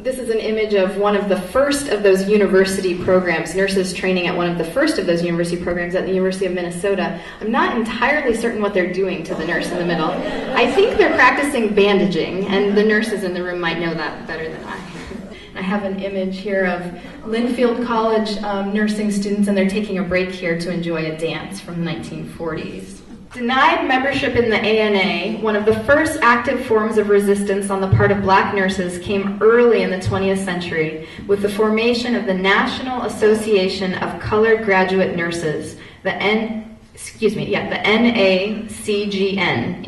This is an image of one of the first of those university programs, nurses training at one of the first of those university programs at the University of Minnesota. I'm not entirely certain what they're doing to the nurse in the middle. I think they're practicing bandaging, and the nurses in the room might know that better than I. I have an image here of Linfield College nursing students, and they're taking a break here to enjoy a dance from the 1940s. Denied membership in the ANA, one of the first active forms of resistance on the part of black nurses, came early in the 20th century with the formation of the National Association of Colored Graduate Nurses, the NACGN,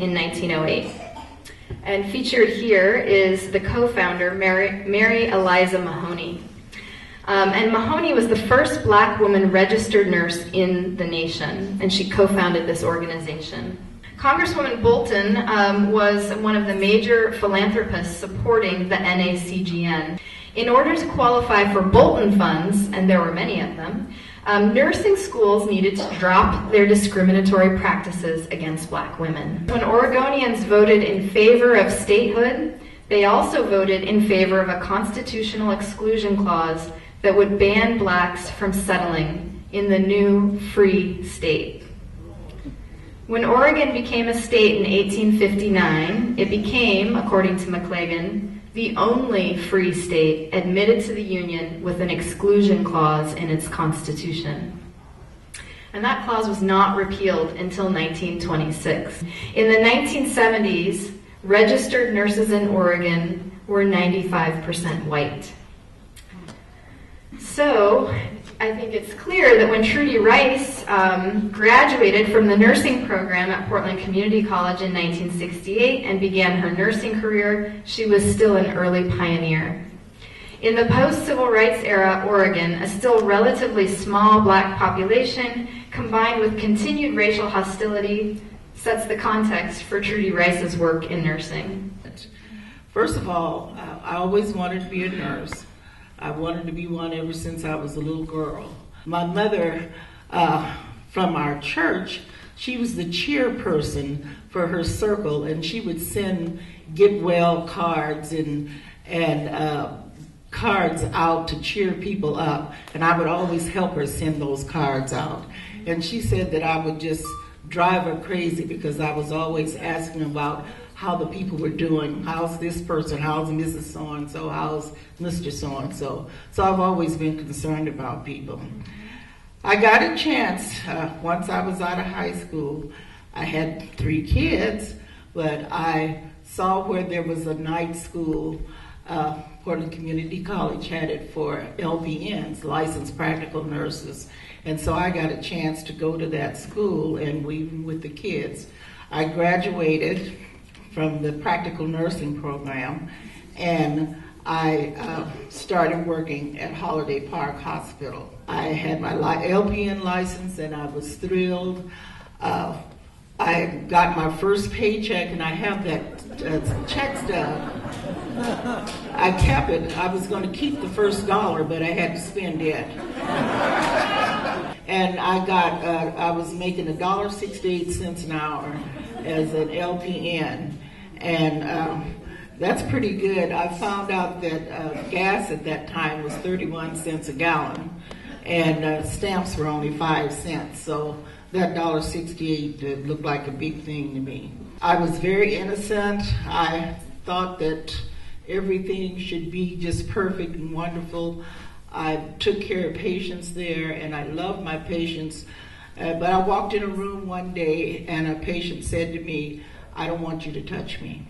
in 1908. And featured here is the co-founder, Mary Eliza Mahoney. And Mahoney was the first black woman registered nurse in the nation, and she co-founded this organization. Congresswoman Bolton was one of the major philanthropists supporting the NACGN. In order to qualify for Bolton funds, and there were many of them, nursing schools needed to drop their discriminatory practices against black women. When Oregonians voted in favor of statehood, they also voted in favor of a constitutional exclusion clause that would ban blacks from settling in the new free state. When Oregon became a state in 1859, it became, according to McLagan, the only free state admitted to the Union with an exclusion clause in its constitution. And that clause was not repealed until 1926. In the 1970s, registered nurses in Oregon were 95% white. So, I think it's clear that when Trudy Rice graduated from the nursing program at Portland Community College in 1968 and began her nursing career, she was still an early pioneer. In the post-civil rights era Oregon, a still relatively small black population, combined with continued racial hostility, sets the context for Trudy Rice's work in nursing. First of all, I always wanted to be a nurse. I wanted to be one ever since I was a little girl. My mother, from our church, she was the chairperson for her circle, and she would send get well cards and cards out to cheer people up, and I would always help her send those cards out. And she said that I would just drive her crazy because I was always asking about how the people were doing. How's this person? How's Mrs. So-and-so? How's Mr. So-and-so? So I've always been concerned about people. I got a chance, once I was out of high school, I had 3 kids, but I saw where there was a night school. Portland Community College had it for LPNs, licensed practical nurses. And so I got a chance to go to that school and weave with the kids. I graduated from the practical nursing program, and I started working at Holiday Park Hospital. I had my LPN license, and I was thrilled. I got my first paycheck, and I have that check stub. I kept it. I was going to keep the first $1, but I had to spend it. And I was making $1.68 an hour as an LPN. And that's pretty good. I found out that gas at that time was 31 cents a gallon, and stamps were only 5 cents. So that $1.68 looked like a big thing to me. I was very innocent. I thought that everything should be just perfect and wonderful. I took care of patients there, and I loved my patients. But I walked in a room one day, and a patient said to me, "I don't want you to touch me."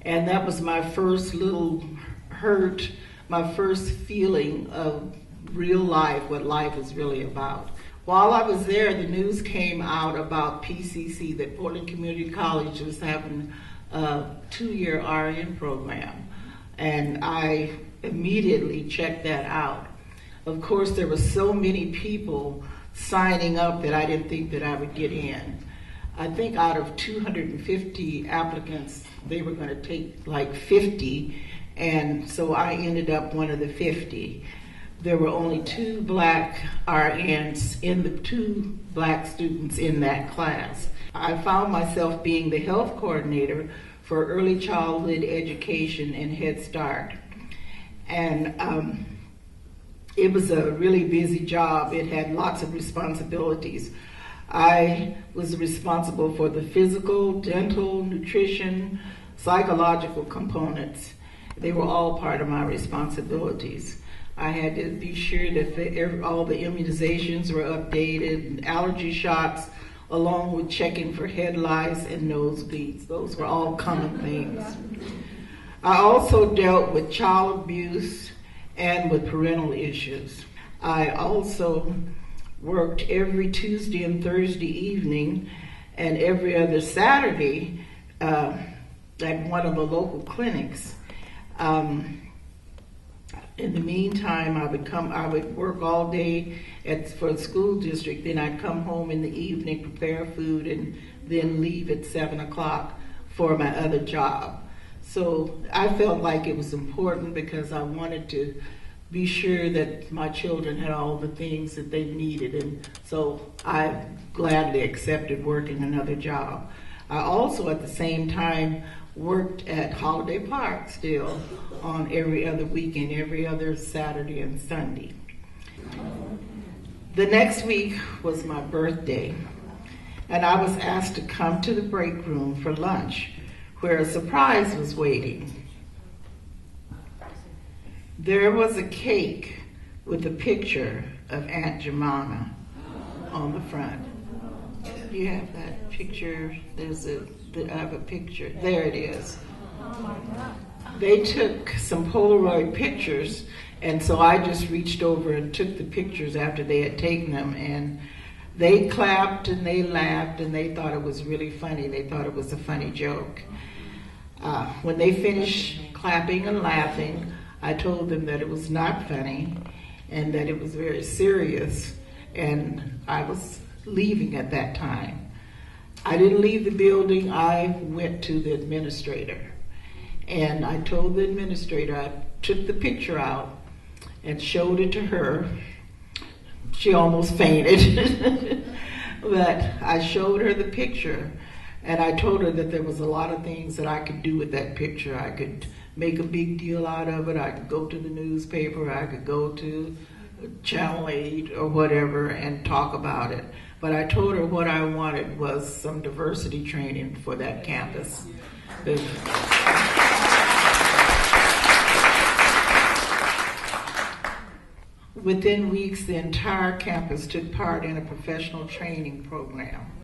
And that was my first little hurt, my first feeling of real life, what life is really about. While I was there, the news came out about PCC, that Portland Community College was having a 2-year RN program. And I immediately checked that out. Of course, there were so many people signing up that I didn't think that I would get in. I think out of 250 applicants, they were going to take like 50, and so I ended up one of the 50. There were only 2 black RNs in the 2 black students in that class. I found myself being the health coordinator for early childhood education and Head Start. And it was a really busy job. It had lots of responsibilities. I was responsible for the physical, dental, nutrition, psychological components. They were all part of my responsibilities. I had to be sure that all the immunizations were updated, and allergy shots, along with checking for head lice and nosebleeds. Those were all common things. I also dealt with child abuse and with parental issues. I also worked every Tuesday and Thursday evening and every other Saturday at one of the local clinics. In the meantime, I would work all day for the school district, then I'd come home in the evening, prepare food, and then leave at 7 o'clock for my other job. So I felt like it was important because I wanted to be sure that my children had all the things that they needed, and so I gladly accepted working another job. I also, at the same time, worked at Holiday Park still on every other weekend, every other Saturday and Sunday. The next week was my birthday, and I was asked to come to the break room for lunch, where a surprise was waiting. There was a cake with a picture of Aunt Jemima on the front. Do you have that picture? I have a picture. There it is. They took some Polaroid pictures, and so I just reached over and took the pictures after they had taken them, and they clapped and they laughed and they thought it was really funny. They thought it was a funny joke. When they finished clapping and laughing, I told them that it was not funny and that it was very serious, and I was leaving at that time. I didn't leave the building. I went to the administrator, and I told the administrator, I took the picture out and showed it to her. She almost fainted, but I showed her the picture, and I told her that there was a lot of things that I could do with that picture. I could make a big deal out of it. I could go to the newspaper. I could go to Channel 8 or whatever and talk about it. But I told her what I wanted was some diversity training for that campus. Within weeks, the entire campus took part in a professional training program.